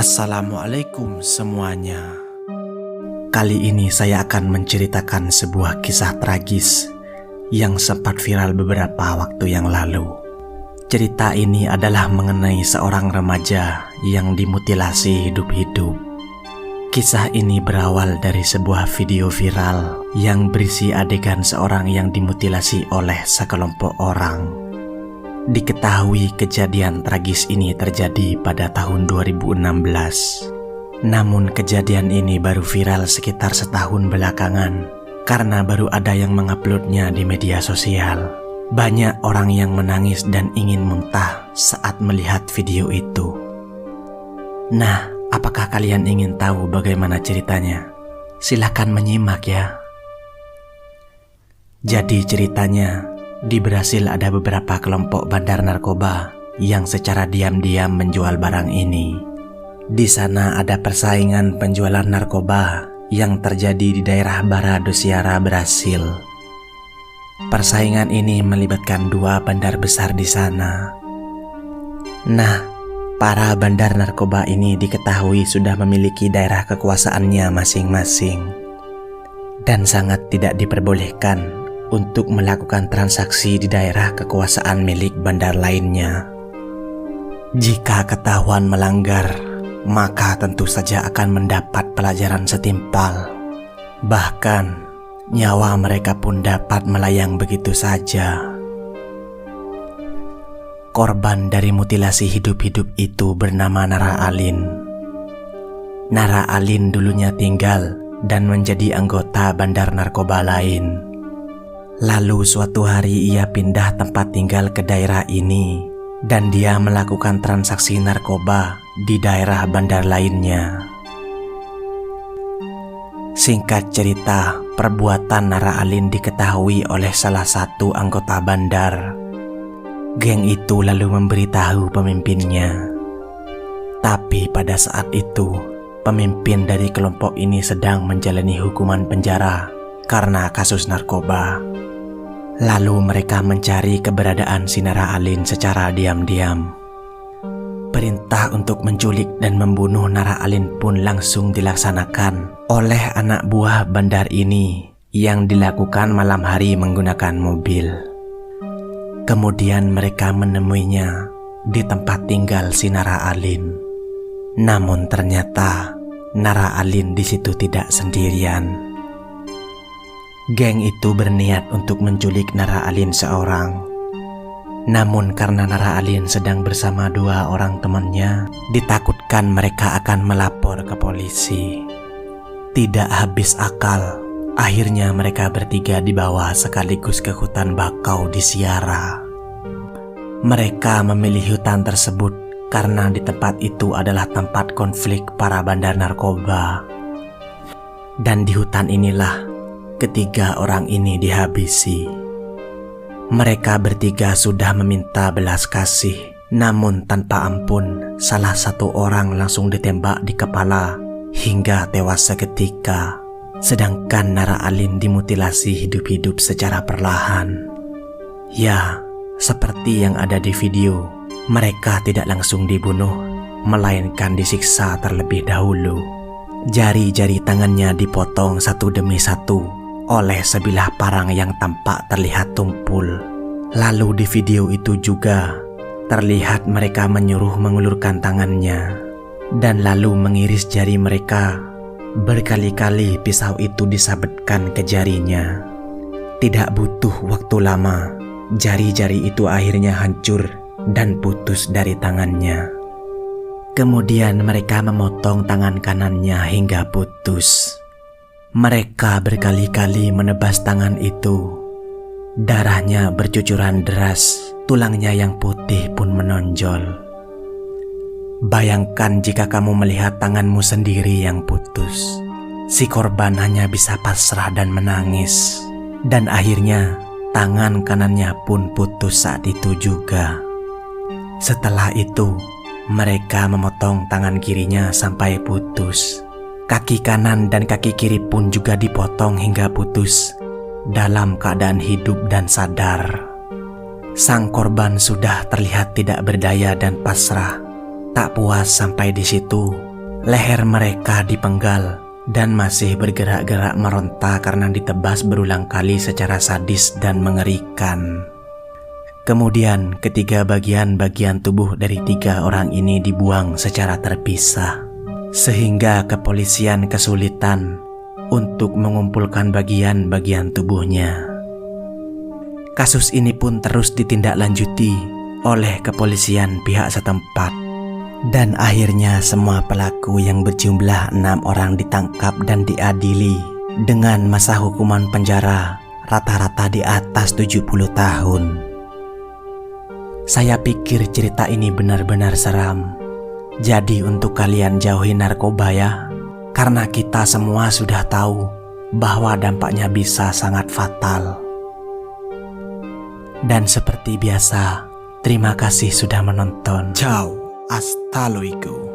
Assalamualaikum semuanya. Kali ini saya akan menceritakan sebuah kisah tragis yang sempat viral beberapa waktu yang lalu. Cerita ini adalah mengenai seorang remaja yang dimutilasi hidup-hidup. Kisah ini berawal dari sebuah video viral yang berisi adegan seorang yang dimutilasi oleh sekelompok orang. Diketahui kejadian tragis ini terjadi pada tahun 2016. Namun kejadian ini baru viral sekitar setahun belakangan karena baru ada yang menguploadnya di media sosial. Banyak orang yang menangis dan ingin muntah saat melihat video itu. Nah, apakah kalian ingin tahu bagaimana ceritanya? Silahkan menyimak ya. Jadi ceritanya, di Brasil ada beberapa kelompok bandar narkoba yang secara diam-diam menjual barang ini. Di sana ada persaingan penjualan narkoba yang terjadi di daerah Barra do Ceará, Brasil. Persaingan ini melibatkan dua bandar besar di sana. Nah, para bandar narkoba ini diketahui sudah memiliki daerah kekuasaannya masing-masing dan sangat tidak diperbolehkan untuk melakukan transaksi di daerah kekuasaan milik bandar lainnya. Jika ketahuan melanggar, maka tentu saja akan mendapat pelajaran setimpal. Bahkan, nyawa mereka pun dapat melayang begitu saja. Korban dari mutilasi hidup-hidup itu bernama Nara Alin. Nara Alin dulunya tinggal dan menjadi anggota bandar narkoba lain. Lalu suatu hari ia pindah tempat tinggal ke daerah ini dan dia melakukan transaksi narkoba di daerah bandar lainnya. Singkat cerita, perbuatan Nara Alin diketahui oleh salah satu anggota bandar. Geng itu lalu memberitahu pemimpinnya. Tapi pada saat itu, pemimpin dari kelompok ini sedang menjalani hukuman penjara karena kasus narkoba. Lalu mereka mencari keberadaan si Nara Alin secara diam-diam. Perintah untuk menculik dan membunuh Nara Alin pun langsung dilaksanakan oleh anak buah bandar ini yang dilakukan malam hari menggunakan mobil. Kemudian mereka menemuinya di tempat tinggal si Nara Alin. Namun ternyata Nara Alin di situ tidak sendirian. Geng itu berniat untuk menculik Nara Alin seorang. Namun karena Nara Alin sedang bersama dua orang temannya, ditakutkan mereka akan melapor ke polisi. Tidak habis akal, akhirnya mereka bertiga dibawa sekaligus ke hutan bakau di Ceará. Mereka memilih hutan tersebut karena di tempat itu adalah tempat konflik para bandar narkoba. Dan di hutan inilah ketiga orang ini dihabisi. Mereka bertiga sudah meminta belas kasih, namun tanpa ampun salah satu orang langsung ditembak di kepala hingga tewas seketika. Sedangkan Nara Alin dimutilasi hidup-hidup secara perlahan. Ya, seperti yang ada di video, mereka tidak langsung dibunuh, melainkan disiksa terlebih dahulu. Jari-jari tangannya dipotong satu demi satu oleh sebilah parang yang tampak terlihat tumpul. Lalu di video itu juga terlihat mereka menyuruh mengulurkan tangannya dan lalu mengiris jari mereka. Berkali-kali pisau itu disabetkan ke jarinya. Tidak butuh waktu lama, jari-jari itu akhirnya hancur dan putus dari tangannya. Kemudian mereka memotong tangan kanannya hingga putus. Mereka berkali-kali menebas tangan itu. Darahnya bercucuran deras, tulangnya yang putih pun menonjol. Bayangkan jika kamu melihat tanganmu sendiri yang putus. Si korban hanya bisa pasrah dan menangis. Dan akhirnya tangan kanannya pun putus saat itu juga. Setelah itu, mereka memotong tangan kirinya sampai putus. Kaki kanan dan kaki kiri pun juga dipotong hingga putus dalam keadaan hidup dan sadar. Sang korban sudah terlihat tidak berdaya dan pasrah. Tak puas sampai di situ, Leher mereka dipenggal dan masih bergerak-gerak meronta karena ditebas berulang kali secara sadis dan mengerikan. Kemudian ketiga bagian-bagian tubuh dari 3 orang ini dibuang secara terpisah, sehingga kepolisian kesulitan untuk mengumpulkan bagian-bagian tubuhnya. Kasus ini pun terus ditindaklanjuti oleh kepolisian pihak setempat. Dan akhirnya semua pelaku yang berjumlah 6 orang ditangkap dan diadili dengan masa hukuman penjara rata-rata di atas 70 tahun. Saya pikir cerita ini benar-benar seram. Jadi untuk kalian jauhi narkoba ya, karena kita semua sudah tahu bahwa dampaknya bisa sangat fatal. Dan seperti biasa, terima kasih sudah menonton. Ciao. Hasta luego.